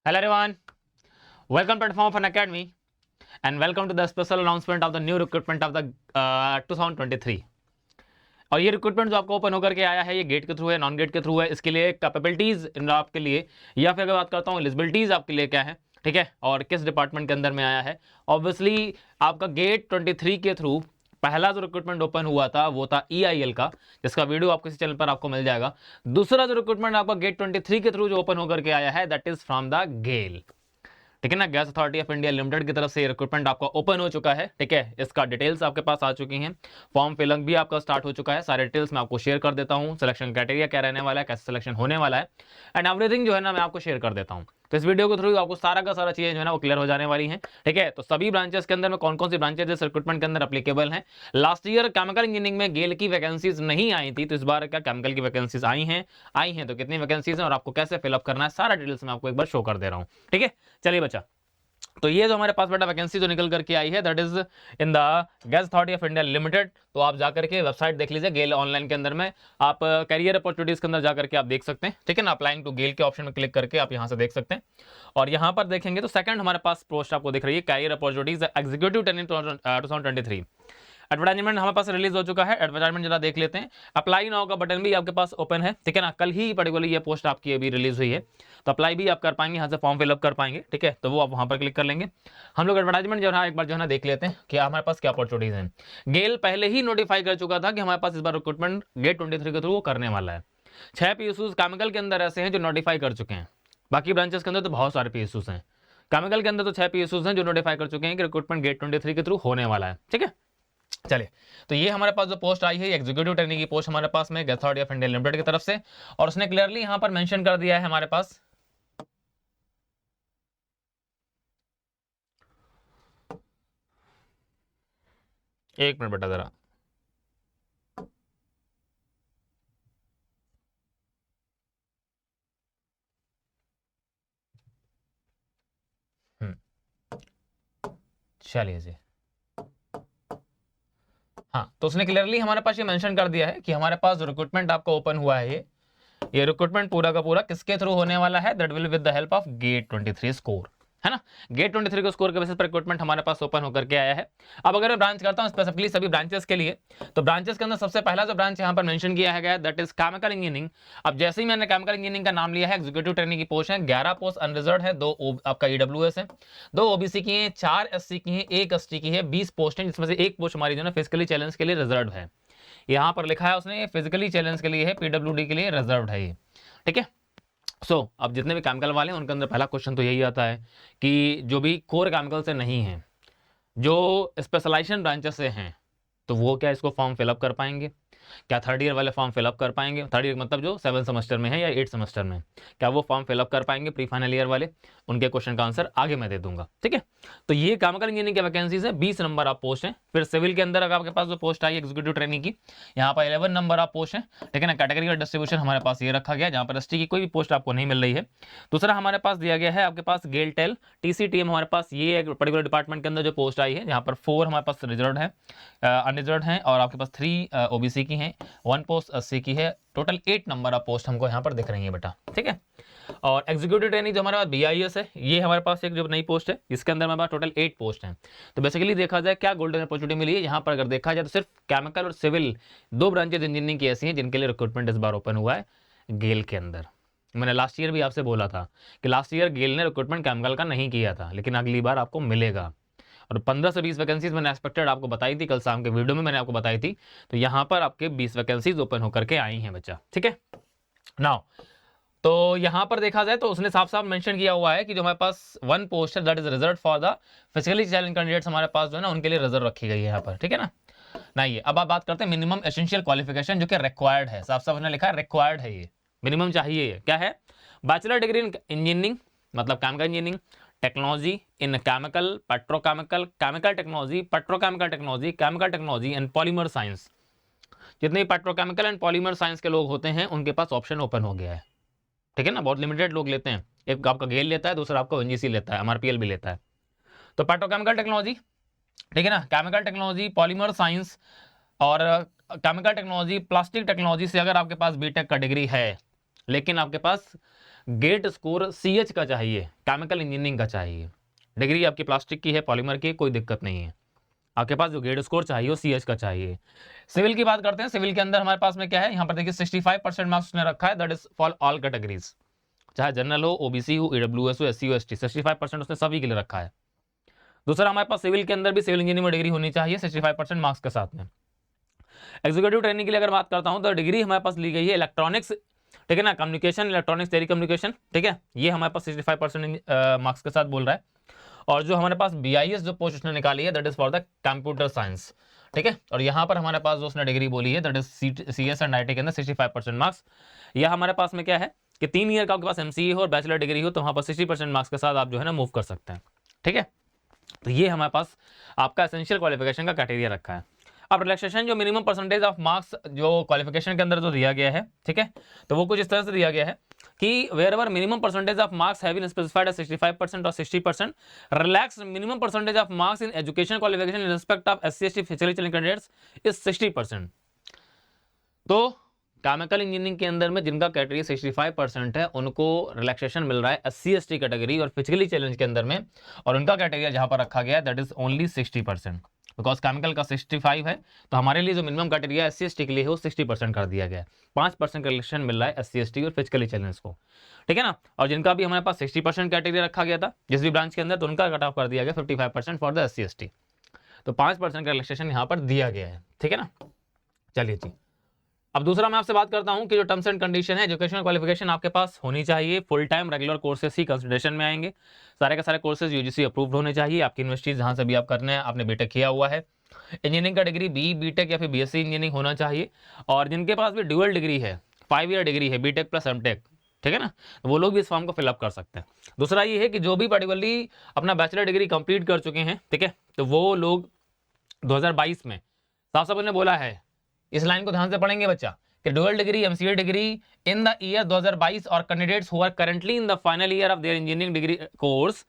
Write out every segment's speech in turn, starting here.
Hello everyone, welcome to platform of Unacademy and welcome to the special announcement of the new recruitment of the 2023। और ये recruitment जो आपको open होकर के आया है ये गेट के थ्रू है, नॉन गेट के थ्रू है। इसके लिए कैपेबिलिटीज आपके लिए या फिर अगर बात करता हूँ एलिजिबिलिटीज आपके लिए क्या है, ठीक है, और किस डिपार्टमेंट के अंदर में आया है। ऑब्वियसली आपका गेट 23 के थ्रू पहला जो रिक्रूटमेंट ओपन हुआ था वो था EIL का, जिसका वीडियो आपको इसी चैनल पर आपको मिल जाएगा। दूसरा जो रिक्रूटमेंट आपका गेट 23 के थ्रू जो ओपन होकर के आया है दैट इज फ्रॉम द गेल, ठीक है ना। Gas authority of India limited की तरफ से रिक्रूटमेंट आपका ओपन हो चुका है, ठीक है। इसका डिटेल्स आपके पास आ चुकी हैं, फॉर्म फिलअप भी आपका स्टार्ट हो चुका है। सारे डिटेल्स मैं आपको शेयर कर देता हूं, सिलेक्शन क्राइटेरिया क्या रहने वाला है, कैसे सिलेक्शन होने वाला है एंड एवरीथिंग जो है ना मैं आपको शेयर कर देता हूं। तो इस वीडियो के थ्रू आपको सारा का सारा चीजें जो है ना वो क्लियर हो जाने वाली हैं, ठीक है। तो सभी ब्रांचेस के अंदर में कौन कौन सी ब्रांचेस इस रिक्रूटमेंट के अंदर एप्लीकेबल हैं। लास्ट ईयर केमिकल इंजीनियरिंग में गेल की वैकेंसीज नहीं आई थी, तो इस बार क्या केमिकल की वैकेंसीज आई हैं तो कितनी वैकेंसीज हैं और आपको कैसे फिलअप करना है सारा डिटेल्स मैं आपको एक बार शो कर दे रहा हूँ, ठीक है। चलिए बच्चा, तो ये जो हमारे पास बेटा वैकेंसी जो निकल करके आई है that is in the gas authority of India limited. तो आप जाकर के वेबसाइट देख लीजिए गेल ऑनलाइन के अंदर में, आप कैरियर अपॉर्चुनिटीज के अंदर जाकर के आप देख सकते हैं, ठीक है ना। अप्लाइंग टू गेल के ऑप्शन में क्लिक करके आप यहां से देख सकते हैं और यहां पर देखेंगे तो सेकंड हमारे पास पोस्ट आपको दिख रही है career opportunities executive training 2023। Advertisement हमारे पास रिलीज हो चुका है, एडवर्टाइजमेंट जरा देख लेते हैं। अप्लाई नाउ का बटन भी आपके पास ओपन है, ठीक है ना। कल ही पर्टिकुलरली ये पोस्ट आपकी अभी रिलीज हुई है, तो अप्लाई भी आप कर पाएंगे, यहाँ से फॉर्म फिलअप कर पाएंगे, ठीक है। तो वो आप वहाँ पर क्लिक कर लेंगे। हम लोग एडवर्टाइजमेंट जो है एक बार जो है ना देख लेते हैं कि हमारे पास क्या अपॉर्चुनिटीज हैं। गेल पहले ही नोटिफाई कर चुका था कि हमारे पास इस बार रिक्रूटमेंट गेट 23 के थ्रू वो करने वाला है। 6 PSUs केमिकल के अंदर ऐसे हैं जो नोटिफाई कर चुके हैं, बाकी ब्रांचेस के अंदर तो बहुत सारे PSUs हैं। केमिकल के अंदर तो 6 PSUs हैं जो नोटिफाई कर चुके हैं कि रिक्रूटमेंट गेट 23 के थ्रू होने वाला है, ठीक है। चलिए, तो ये हमारे पास जो पोस्ट आई है एग्जीक्यूटिव ट्रेनिंग की पोस्ट हमारे पास में gas authority of India limited की तरफ से, और उसने क्लियरली यहां पर मेंशन कर दिया है हमारे पास एक मिनट बेटा जरा, चलिए जी। हाँ, तो उसने क्लियरली हमारे पास ये मेंशन कर दिया है कि हमारे पास रिक्रूटमेंट आपका ओपन हुआ है, ये रिक्रूटमेंट पूरा का पूरा किसके थ्रू होने वाला है, that will with the help of GATE 23 score, है ना। गेट 23 के स्कोर के बेसिस पर रिक्रूटमेंट हमारे पास ओपन होकर के आया है। अब अगर मैं ब्रांच करता हूं स्पेसिफिकली सभी ब्रांचेस के लिए, तो ब्रांचेस के अंदर सबसे पहला जो ब्रांच यहां पर मेंशन किया है गया दैट इज केमिकल इंजीनियरिंग। अब जैसे ही मैंने केमिकल इंजीनियरिंग का नाम लिया है, एग्जीक्यूटिव ट्रेनिंग की पोस्ट है, 11 पोस्ट अनरिजर्व है, 2 आपका EWS है, 2 OBC की है, 4 SC की है, 1 ST की है, 20 पोस्ट है, जिसमें से एक पोस्ट हमारी जो है फिजिकली चैलेंज के लिए रिजर्व है। यहां पर लिखा है उसने फिजिकली चैलेंज के लिए है, PWD के लिए रिजर्व है ये, ठीक है। अब जितने भी केमिकल वाले हैं उनके अंदर पहला क्वेश्चन तो यही आता है कि जो भी कोर केमिकल से नहीं है, जो स्पेशलाइजेशन ब्रांचेस से हैं, तो वो क्या इसको फॉर्म फिलअप कर पाएंगे? क्या थर्ड ईयर वाले फॉर्म फिलअप कर पाएंगे? थर्ड ईयर मतलब जो 7 सेमेस्टर में है या 8 सेमेस्टर में, क्या वो फॉर्म फिलअप कर पाएंगे? प्री फाइनल ईयर वाले, उनके क्वेश्चन का आंसर आगे मैं दे दूंगा, ठीक है। तो ये केमिकल इंजीनियरिंग की वैकेंसीज है, 20 नंबर आप पोस्ट है। फिर सिविल के अंदर अगर आपके पास जो पोस्ट आई एग्जीक्यूटिव ट्रेनिंग की, यहाँ पर 11 नंबर आप पोस्ट है, ठीक है ना। कैटेगरी का डिस्ट्रीब्यूशन हमारे पास ये रखा गया, जहाँ पर ST की कोई भी पोस्ट आपको नहीं मिल रही है। दूसरा हमारे पास दिया गया है आपके पास गेल टेल TCTM, हमारे पास ये एक पर्टिकुलर डिपार्टमेंट के अंदर जो पोस्ट आई है, जहाँ पर 4 हमारे पास रिजर्व है, अनरिजर्व है, और आपके पास 3 OBC की हैं, 1 पोस्ट SC की है। टोटल 8 नंबर ऑफ पोस्ट हमको यहाँ पर दिख रही है बेटा, ठीक है। और एग्जीक्यूटिव ट्रेनिंग जो हमारे पास BIS है, ये हमारे पास एक जो नई पोस्ट है, इसके अंदर हमारे पास टोटल 8 पोस्ट हैं। तो बेसिकली देखा जाए क्या गोल्डन अपॉर्चुनिटी मिली है यहाँ पर, अगर देखा जाए तो सिर्फ केमिकल और सिविल 2 ब्रांचेज इंजीनियरिंग की ऐसी हैं जिनके लिए रिक्रूटमेंट इस बार ओपन हुआ है गेल के अंदर। मैंने लास्ट ईयर भी आपसे बोला था कि लास्ट ईयर गेल ने रिक्रूटमेंट केमिकल का नहीं किया था, लेकिन अगली बार आपको मिलेगा। और 15 से 20 वैकेंसीज मैंने एक्सपेक्टेड आपको बताई थी, कल शाम के वीडियो में मैंने आपको बताई थी। तो यहाँ पर आपके 20 वैकेंसीज ओपन होकर के आई हैं बच्चा, ठीक है। नाउ तो यहाँ पर देखा जाए तो उसने साफ साफ मेंशन किया हुआ है कि जो हमारे पास 1 पोस्ट है that is reserve for the physically challenge candidates, हमारे पास जो है ना उनके लिए रिजर्व रखी गई है यहाँ पर, ठीक है ना। नहीं, अब आप बात करते हैं मिनिमम एसेंशियल क्वालिफिकेशन जो कि रिक्वायर्ड है, साफ साफ उसने लिखा है रिक्वायर्ड है, ये मिनिमम चाहिए। ये क्या है? बैचलर डिग्री इन इंजीनियरिंग, मतलब chemical engineering, technology in chemical, petrochemical, chemical technology, petrochemical technology, chemical technology and polymer science. जितने पेट्रोकेमिकल एंड पॉलीमर साइंस के लोग होते हैं उनके पास ऑप्शन ओपन हो गया है, ठीक है ना। बहुत लिमिटेड लोग लेते हैं, एक आपका गेल लेता है, दूसरा आपका ONGC लेता है, MRPL भी लेता है। तो पेट्रोकेमिकल टेक्नोलॉजी, ठीक है ना, केमिकल टेक्नोलॉजी, पॉलीमर साइंस और केमिकल टेक्नोलॉजी, प्लास्टिक टेक्नोलॉजी से अगर आपके पास BTech का डिग्री है, लेकिन आपके पास गेट स्कोर CH का चाहिए, केमिकल इंजीनियरिंग का चाहिए, डिग्री आपकी प्लास्टिक की है, पॉलीमर की, कोई दिक्कत नहीं है, आपके पास जो गेट स्कोर चाहिए वो CH का चाहिए। सिविल की बात करते हैं, सिविल के अंदर हमारे पास में क्या है, यहाँ पर देखिए 65% मार्क्स उसने रखा है, that is for all categories, चाहे जनरल हो, OBC हो, EWS हो, SC हो, ST, 65% उसने सभी के लिए रखा है। दूसरा हमारे पास सिविल के अंदर भी सिविल इंजीनियरिंग में डिग्री होनी चाहिए 65% मार्क्स के साथ में। एग्जीक्यूटिव ट्रेनिंग के लिए अगर बात करता हूं तो डिग्री हमारे पास ली गई है इलेक्ट्रॉनिक्स, ठीक है ना, कम्युनिकेशन, इलेक्ट्रॉनिक्स, टेलीकम्युनिकेशन, ठीक है, ये हमारे पास 65% मार्क्स के साथ बोल रहा है। और जो हमारे पास BIS जो पोस्ट उसने निकाली है that is for the computer science, ठीक है। और यहाँ पर हमारे पास जो उसने डिग्री बोली है that is CS and IT के अंदर 65% मार्क्स। यह हमारे पास में क्या है कि 3 ईयर का आपके पास MCA हो और बैचलर डिग्री हो तो वहाँ पर 60% मार्क्स के साथ आप जो है ना मूव कर सकते हैं, ठीक है। तो ये हमारे पास आपका एसेंशियल क्वालिफिकेशन का क्राइटेरिया रखा है। अब रिलैक्सेशन जो मिनिमम परसेंटेज ऑफ मार्क्स जो क्वालिफिकेशन के अंदर जो दिया गया है, ठीक है, तो वो कुछ इस तरह से दिया गया है कि wherever minimum percentage of marks have been specified as 65% और 60%, relax minimum percentage of marks in education qualification in respect of SC ST physically challenged candidates is 60%। तो केमिकल इंजीनियरिंग के अंदर में जिनका क्राइटेरिया 65% है उनको रिलैक्सेशन मिल रहा है SC ST कैटेगरी और फिजिकली चैलेंज के अंदर में, और उनका क्राइटेरिया जहां पर रखा गया है that is only 60%, because chemical का 65 है, तो हमारे लिए जो मिनिमम क्राइटेरिया SC ST के लिए है वो 60% कर दिया गया है। 5% का रिलैक्सेशन मिल रहा है SC ST और फिजिकली चैलेंज को, ठीक है ना। और जिनका भी हमारे पास 60% क्राइटेरिया रखा गया था जिस भी ब्रांच के अंदर, तो उनका कट ऑफ कर दिया गया 55% फॉर द SC ST, तो 5% का रिलैक्सेशन यहाँ पर दिया गया है, ठीक है ना। चलिए जी, अब दूसरा मैं आपसे बात करता हूं कि जो टर्म्स एंड कंडीशन है, एजुकेशनल क्वालिफिकेशन आपके पास होनी चाहिए, फुल टाइम रेगुलर कोर्सेस ही कंसिडरेशन में आएंगे, सारे के सारे कोर्सेज UGC अप्रूव्ड होने चाहिए, आपकी यूनिवर्सिटी जहां से भी आप करने हैं, आपने BTech किया हुआ है, इंजीनियरिंग का डिग्री BE BTech या फिर BSc इंजीनियरिंग होना चाहिए, और जिनके पास भी ड्यूअल डिग्री है, 5 ईयर डिग्री है, BTech प्लस MTech, ठीक है ना, तो वो लोग भी इस फॉर्म को फिलअप कर सकते हैं। दूसरा ये है कि जो भी पर्टिकुलरली अपना बैचलर डिग्री कंप्लीट कर चुके हैं, ठीक है, तो वो लोग 2022 में, साफ साफ उन्होंने बोला है, इस लाइन को ध्यान से पढ़ेंगे बच्चा, कि dual degree MCA degree in the year 2022 और candidates who are currently in the final year of their engineering degree course,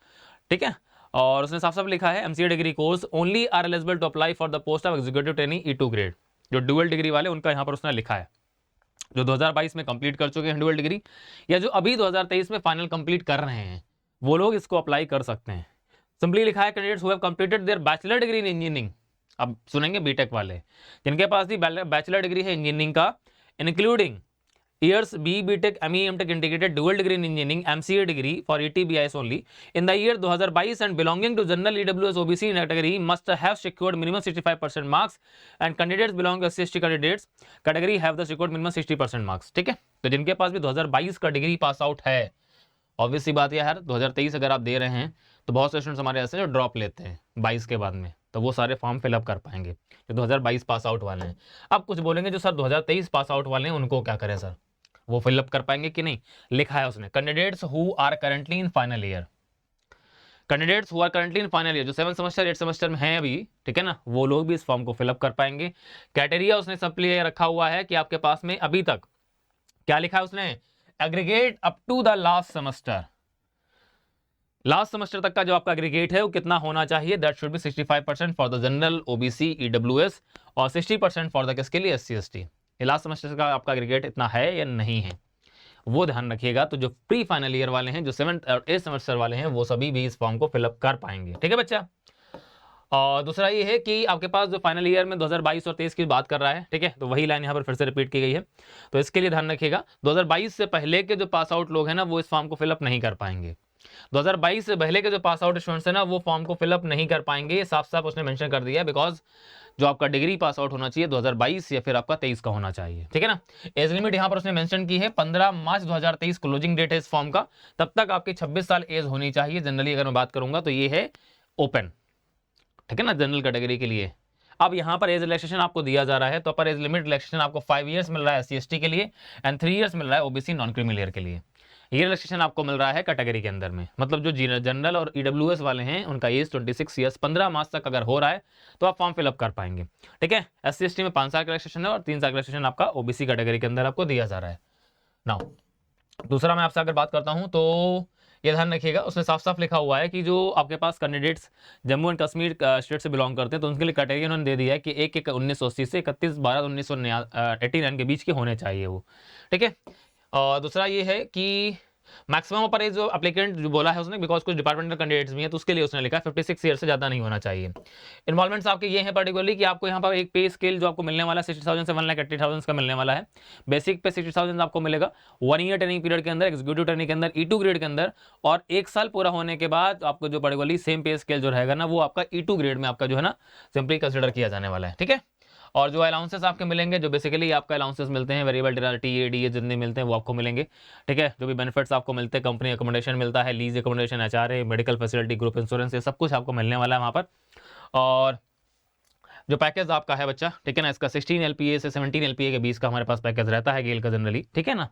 ठीक है, और उसने साफ साफ लिखा है MCA degree course only are eligible to apply for the post of executive trainee E2 grade. जो डुअल डिग्री वाले उनका यहाँ पर उसने लिखा है, जो 2022 में कंप्लीट कर चुके हैं डुअल डिग्री, या जो अभी 2023 में फाइनल कंप्लीट कर रहे हैं, वो लोग इसको अप्लाई कर सकते हैं। सिंपली लिखा है candidates who have completed their bachelor degree in engineering, अब सुनेंगे BTech वाले, जिनके पास भी बैचलर डिग्री है इंजीनियरिंग का, including years BE BTech ME MTech integrated dual degree in engineering MCA degree for ETBIS only in the year 2022 and belonging to general EWS OBC category must have secured minimum 65% marks and candidates belong to SC ST candidates category have the secured minimum 60% marks, ठीक है। तो जिनके पास भी 2022 का degree pass out है, obvious सी बात है यार, 2023 अगर आप दे रहे हैं तो बहुत से स्टूडेंट्स हमारे ऐसे जो ड्रॉप लेते हैं 22 के बाद में, तो वो सारे फॉर्म फिलअप कर पाएंगे जो 2022 पास आउट वाले हैं। अब कुछ बोलेंगे जो सर 2023 पास आउट वाले हैं उनको क्या करें सर, वो फिलअप कर पाएंगे कि नहीं, लिखा है उसने candidates who are currently in final year, candidates who are currently in final year, जो 7 सेमेस्टर 8 सेमेस्टर में हैं अभी, ठीक है ना, वो लोग भी इस फॉर्म को फिलअप कर पाएंगे। क्राइटेरिया उसने सब लिए रखा हुआ है कि आपके पास में अभी तक क्या लिखा है उसने, aggregate up to the last semester, last semester तक का जो आपका एग्रीगेट है वो कितना होना चाहिए, that should be 65% for the general OBC EWS और 60% फॉर द किसके लिए SC ST। ये लास्ट सेमेस्टर का आपका एग्रीगेट इतना है या नहीं है वो ध्यान रखिएगा। तो जो प्री फाइनल ईयर वाले हैं, जो 7th और 8th सेमेस्टर वाले हैं, वो सभी भी इस फॉर्म को फिलअप कर पाएंगे, ठीक है बच्चा। और दूसरा ये है कि आपके पास जो फाइनल ईयर में 2022 और 23 की बात कर रहा है, ठीक है, तो वही लाइन यहाँ पर फिर से रिपीट की गई है, तो इसके लिए ध्यान रखिएगा 2022 से पहले के जो पास आउट लोग हैं ना वो इस फॉर्म को फिलअप नहीं कर पाएंगे। 2022 से पहले के जो पास आउट स्टूडेंट्स हैं ना वो फॉर्म को फिलअप नहीं कर पाएंगे, ये साफ साफ उसने मेंशन कर दिया है, बिकॉज जो आपका डिग्री पास आउट होना चाहिए 2022 या फिर आपका 23 का होना चाहिए, ठीक है ना। एज लिमिट यहाँ पर उसने मेंशन की है 15 मार्च 2023 क्लोजिंग डेट है इस फॉर्म का, तब तक आपकी 26 साल एज होनी चाहिए। जनरली अगर मैं बात करूंगा तो ये है ओपन, ठीक है ना, जनरल कैटेगरी के लिए। अब यहाँ पर एज रिलैक्सेशन आपको दिया जा रहा है, तो पर एज लिमिट रिलैक्सेशन आपको 5 ईयर्स मिल रहा है SC ST के लिए एंड 3 ईयर्स मिल रहा है OBC नॉन क्रीमी लेयर के लिए। ये रिलैक्सेशन आपको मिल रहा है कैटेगरी के अंदर में, मतलब जो जनरल और EWS वाले हैं उनका एज 26 ईयर्स 15 मार्च तक अगर हो रहा है तो आप फॉर्म फिलअप कर पाएंगे, ठीक है। SC ST में 5 साल का रिलैक्सेशन है और 3 साल का रिलैक्सेशन आपका OBC कैटेगरी के अंदर आपको दिया जा रहा है। नाउ दूसरा मैं आपसे अगर बात करता हूँ तो ये ध्यान रखिएगा, उसने साफ साफ लिखा हुआ है कि जो आपके पास candidates Jammu and Kashmir state से बिलोंग करते हैं तो उनके लिए क्राइटेरिया उन्होंने दे दिया है कि 1/1/1980 से 31/12/1989 के बीच के होने चाहिए वो, ठीक है। और दूसरा ये है कि मैक्सिमम अपर एज जो एप्लीकेंट जो बोला है उसने, बिकॉज कुछ डिपार्टमेंटल कैंडिडेट्स भी हैं तो उसके लिए उसने लिखा है 56 ईयर से ज़्यादा नहीं होना चाहिए। इन्वॉल्वमेंट्स आपके ये हैं पर्टिकुलरली कि आपको यहाँ पर एक पे स्केल जो आपको मिलने वाला है 60,000 से 1,80,000 का मिलने वाला है। बेसिक पे 60,000 आपको मिलेगा 1 ईयर ट्रेनिंग पीरियड के अंदर, एग्जीक्यूटिव ट्रेनिंग के अंदर, E2 ग्रेड के अंदर, और 1 साल पूरा होने के बाद आपको जो पर्टिकुलरली सेम पे स्केल जो रहेगा ना वो आपका E2 ग्रेड में आपका जो है ना सिंपली कंसिडर किया जाने वाला है। ठीक है, और जो अलाउंसेस आपके मिलेंगे, जो बेसिकली आपका अलाउंसेस मिलते हैं वेरिएबल टीए जितने मिलते हैं वो आपको मिलेंगे। ठीक है, जो भी बेनिफिट्स आपको मिलते हैं, कंपनी अकोमोडेशन मिलता है, lease accommodation, HRA, medical facility, group insurance, ये सब कुछ आपको मिलने वाला है वहाँ पर। और जो पैकेज आपका है बच्चा, ठीक है ना, इसका 16 LPA से 17 LPA के 20 का हमारे पास पैकेज रहता है गेल का जनरली। ठीक है ना,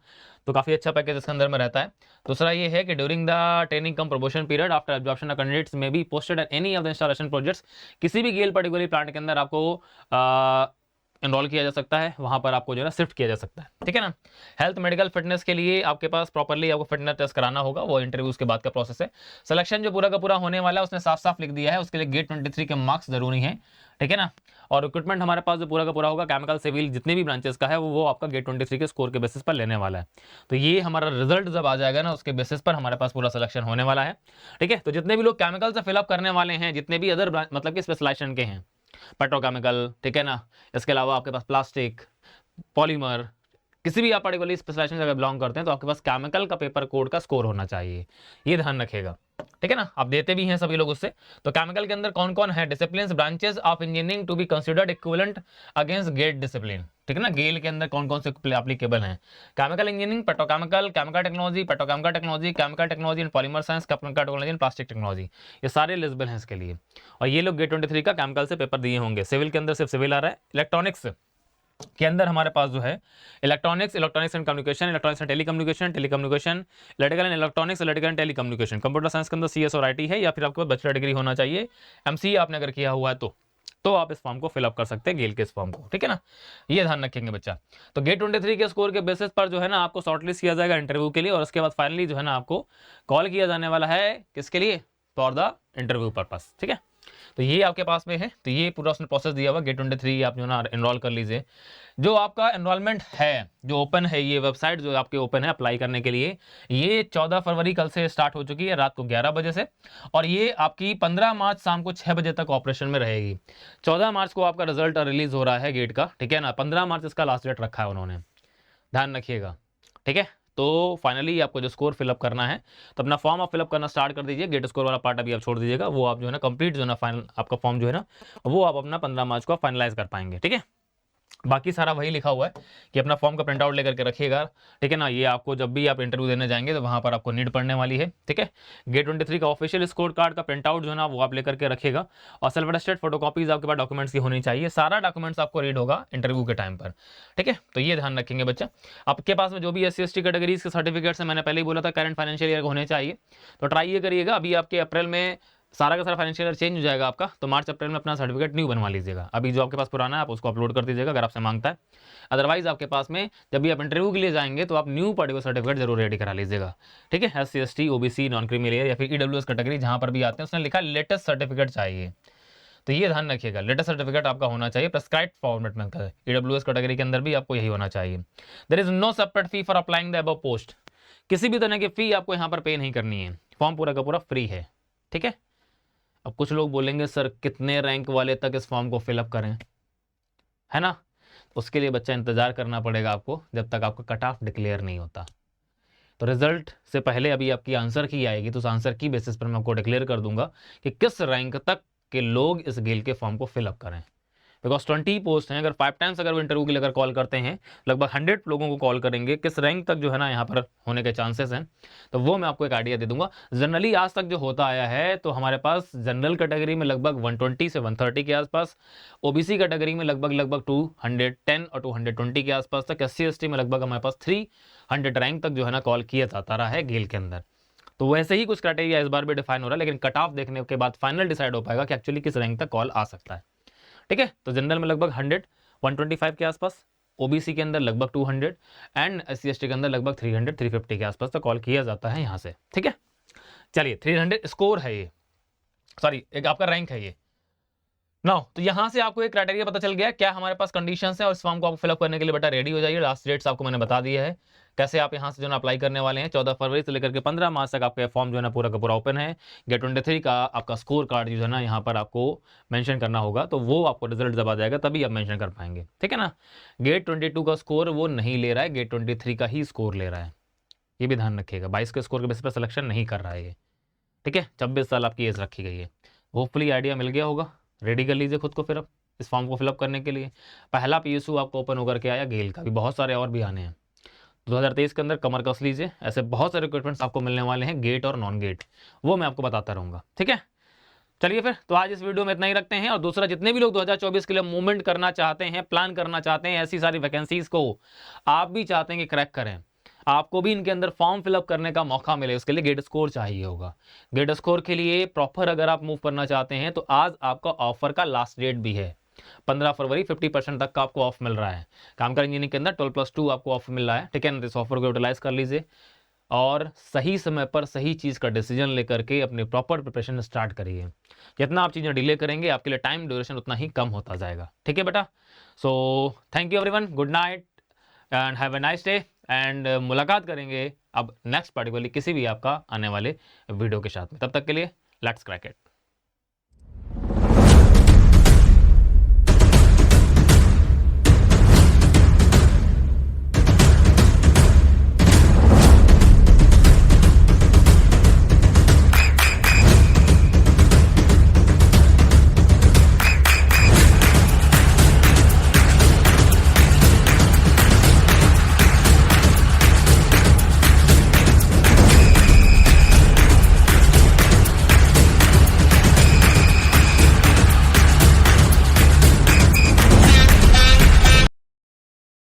तो काफ़ी अच्छा पैकेज इसके अंदर में रहता है। दूसरा ये है कि during the training cum promotion period after absorption of candidates may be posted at any of the installation projects, किसी भी गेल पर्टिकुलर प्लांट के अंदर आपको एनरोल किया जा सकता है, वहां पर आपको जो है ना शिफ्ट किया जा सकता है। ठीक है ना, हेल्थ मेडिकल फिटनेस के लिए आपके पास प्रॉपर्ली आपको फिटनेस टेस्ट कराना होगा, वो इंटरव्यूज के बाद का प्रोसेस है। सिलेक्शन जो पूरा का पूरा होने वाला है उसने साफ साफ लिख दिया है, उसके लिए गेट 23 के मार्क्स जरूरी हैं। ठीक है ना, और रिक्रूटमेंट हमारे पास जो पूरा का पूरा होगा केमिकल सिविल जितने भी ब्रांचेस का है वो आपका गेट 23 के स्कोर के बेसिस पर लेने वाला है। तो ये हमारा रिजल्ट जब आ जाएगा ना उसके बेसिस पर हमारे पास पूरा सिलेक्शन होने वाला है। ठीक है, तो जितने भी लोग केमिकल से फिलअप करने वाले हैं, जितने भी अदर मतलब कि स्पेशलाइजेशन के हैं, पेट्रोकेमिकल, ठीक है ना, इसके अलावा आपके पास प्लास्टिक, पॉलीमर, किसी भी आप पर्टिकुलर स्पेशलाइजेशन अगर बिलोंग करते हैं तो आपके पास केमिकल का पेपर कोड का स्कोर होना चाहिए, ये ध्यान रखिएगा। ठीक है ना, आप देते भी हैं सभी लोग उससे। तो केमिकल के अंदर कौन कौन है, discipline branches of engineering to be considered equivalent against GATE discipline. ठीक है ना, गेल के अंदर कौन कौन से एप्लीकेबल हैं, chemical engineering, petrochemical, chemical technology, chemical technology and polymer science, chemical technology and plastic technology, ये सारे एलिजिबल हैं इसके लिए। और ये लोग गेट 23 का केमिकल से पेपर दिए होंगे। सिविल के अंदर सिर्फ सिविल आ रहा है। इलेक्ट्रॉनिक्स के अंदर हमारे पास जो है electronics and communication, electronics and telecommunication, electrical and electronics, electrical and telecommunication. Computer science के अंदर CS और IT है, या फिर आपके पास बैचलर डिग्री होना चाहिए। MCA आपने अगर किया हुआ है तो आप इस फॉर्म को फिलअप कर सकते हैं, गेल के इस फॉर्म को। ठीक है ना, ये ध्यान रखेंगे बच्चा। तो गेट 23 के स्कोर के बेसिस पर जो है ना आपको शॉर्टलिस्ट किया जाएगा इंटरव्यू के लिए, और उसके बाद फाइनली जो है ना आपको कॉल किया जाने वाला है किसके लिए, फॉर द इंटरव्यू पर्पस। ठीक है, तो ये आपके पास में है, तो ये पूरा उसने प्रोसेस दिया हुआ गेट 23, आप जो ना एनरोल कर लीजिए। जो आपका एनरोलमेंट है जो ओपन है, ये वेबसाइट जो आपके ओपन है अप्लाई करने के लिए, ये 14 फरवरी कल से स्टार्ट हो चुकी है रात को 11 बजे से, और ये आपकी 15 मार्च शाम को 6 बजे तक ऑपरेशन में रहेगी। 14 मार्च को आपका रिजल्ट रिलीज हो रहा है गेट का। ठीक है ना, 15 मार्च इसका लास्ट डेट रखा है उन्होंने, ध्यान रखिएगा। ठीक है, तो फाइनली आपको जो स्कोर फिलअप करना है तो अपना फॉर्म आप फिलअप करना स्टार्ट कर दीजिए। गेट स्कोर वाला पार्ट अभी आप छोड़ दीजिएगा, वो आप जो है ना कंप्लीट जो है ना फाइनल आपका फॉर्म जो है ना वो आप अपना 15 मार्च को फाइनलाइज कर पाएंगे। ठीक है, बाकी सारा वही लिखा हुआ है कि अपना फॉर्म का प्रिंट आउट लेकर के रखिएगा। ठीक है ना, ये आपको जब भी आप इंटरव्यू देने जाएंगे तो वहां पर आपको नीड पड़ने वाली है। ठीक है, गेट 23 का ऑफिशियल स्कोर कार्ड का प्रिंट आउट जो है ना वो आप लेकर के रखिएगा, और सेल्फ अटेस्टेड फोटोकॉपीज आपके पास डॉक्यूमेंट्स की होनी चाहिए। सारा डॉक्यूमेंट्स आपको रीड होगा इंटरव्यू के टाइम पर। ठीक है, तो ये ध्यान रखेंगे बच्चा। आपके पास में जो भी SC ST कैटेगरीज के सर्टिफिकेट्स हैं, मैंने पहले ही बोला था करंट फाइनेंशियल ईयर होने चाहिए, तो ट्राई ये करिएगा। अभी आपके अप्रैल में सारा का सारा फाइनेंशियल ईयर चेंज हो जाएगा आपका, तो मार्च अप्रैल में अपना सर्टिफिकेट न्यू बनवा लीजिएगा। अभी जो आपके पास पुराना है आप उसको अपलोड कर दीजिएगा अगर आपसे मांगता है। अदरवाइज आपके पास में जब भी आप इंटरव्यू के लिए जाएंगे तो आप न्यू पर्टिकुलर सर्टिफिकेट जरूर रेडी करा लीजिएगा। ठीक है, SC ST OBC non creamy layer या फिर EWS कैटेगरी जहां पर भी आते हैं उसने लिखा लेटेस्ट सर्टिफिकेट चाहिए, तो ये ध्यान रखिएगा लेटेस्ट सर्टिफिकेट आपका होना चाहिए प्रेस्क्राइब्ड फॉर्मेट में। EWS कैटेगरी के अंदर भी आपको यही होना चाहिए। There is no separate fee for applying the above post, किसी भी तरह की फी आपको यहाँ पर पे नहीं करनी है, फॉर्म पूरा का पूरा फ्री है। ठीक है, अब कुछ लोग बोलेंगे सर कितने रैंक वाले तक इस फॉर्म को फिलअप करें, है ना, उसके लिए बच्चा इंतजार करना पड़ेगा आपको जब तक आपका कट ऑफ डिक्लेयर नहीं होता। तो रिजल्ट से पहले अभी आपकी आंसर की आएगी, तो उस आंसर की बेसिस पर मैं आपको डिक्लेयर कर दूंगा कि किस रैंक तक के लोग इस गेल के फॉर्म को फिलअप करें। बिकॉज 20 पोस्ट हैं, अगर 5 टाइम्स अगर वो इंटरव्यू के लिए अगर कॉल करते हैं, लगभग 100 लोगों को कॉल करेंगे, किस रैंक तक जो है ना यहाँ पर होने के चांसेस हैं, तो वो मैं आपको एक आइडिया दे दूंगा। जनरली आज तक जो होता आया है तो हमारे पास जनरल कैटेगरी में लगभग 120 से 130 के आसपास, OBC कैटेगरी में लगभग 210 और 220 के आसपास तक, SC ST में लगभग हमारे पास 300 रैंक तक जो है ना कॉल किया जाता रहा है गेल के अंदर। तो वैसे ही कुछ क्राइटेरिया इस बार भी डिफाइन हो रहा है, लेकिन कट ऑफ देखने के बाद फाइनल डिसाइड हो पाएगा कि एक्चुअली किस रैंक तक कॉल आ सकता है। ठीक है, तो जनरल में लगभग 125 के आसपास, OBC के अंदर लगभग 200 एंड SC ST के अंदर लगभग 350 के आसपास तक कॉल किया जाता है यहाँ से। ठीक है, चलिए 300 स्कोर है ये, सॉरी एक आपका रैंक है ये। नाउ तो यहाँ से आपको एक क्राइटेरिया पता चल गया क्या हमारे पास कंडीशंस है और इस फॉर्म को आपको फिलअप करने के लिए बेटा रेडी हो जाइए। लास्ट डेट्स आपको मैंने बता दिया है कैसे आप यहाँ से जो है अप्लाई करने वाले हैं। 14 फरवरी से लेकर के 15 मार्च तक आपका फॉर्म जो है ना पूरा का पूरा ओपन है। गेट 23 का आपका स्कोर कार्ड जो है ना यहाँ पर आपको मेंशन करना होगा, तो वो आपको रिजल्ट जब आ जाएगा तभी आप मेंशन कर पाएंगे, ठीक है ना। गेट 22 का स्कोर वो नहीं ले रहा है, गेट 23 का ही स्कोर ले रहा है, ये भी ध्यान रखिएगा। 22 के स्कोर के बेसिस पर सिलेक्शन नहीं कर रहा है ये, ठीक है। 26 साल आपकी एज रखी गई है। होपफुली आइडिया मिल गया होगा। रेडी कर लीजिए खुद को फिर अब इस फॉर्म को फिलअप करने के लिए। पहला पीएसयू आपको ओपन होकर के आया गेल का, भी बहुत सारे और भी आने हैं। 2023 के अंदर कमर कस लीजिए, ऐसे बहुत सारे रिक्रूटमेंट्स आपको मिलने वाले हैं, गेट और नॉन गेट, वो मैं आपको बताता रहूँगा, ठीक है। चलिए फिर तो आज इस वीडियो में इतना ही रखते हैं। और दूसरा, जितने भी लोग 2024 के लिए मूवमेंट करना चाहते हैं, प्लान करना चाहते हैं, ऐसी सारी वैकेंसीज को आप भी चाहते हैं कि क्रैक करें, आपको भी इनके अंदर फॉर्म फिलअप करने का मौका मिले, उसके लिए गेट स्कोर चाहिए होगा। गेट स्कोर के लिए प्रॉपर अगर आप मूव करना चाहते हैं तो आज आपका ऑफर का लास्ट डेट भी है 15 फरवरी। 50% तक का आपको ऑफ मिल रहा है। काम कर इंजीनियरिंग के अंदर 12+2 आपको ऑफर मिल रहा है, ठीक है ना। इस ऑफर को यूटिलाइज कर लीजिए और सही समय पर सही चीज़ का डिसीजन लेकर के अपनी प्रॉपर प्रिपरेशन स्टार्ट करिए। जितना आप चीज़ें डिले करेंगे आपके लिए टाइम ड्यूरेशन उतना ही कम होता जाएगा, ठीक है बेटा। So thank you everyone, good night and have a nice day. And मुलाकात करेंगे अब नेक्स्ट पार्टिकुलरली किसी भी आपका आने वाले वीडियो के साथ में। तब तक के लिए लेट्स क्रैक इट।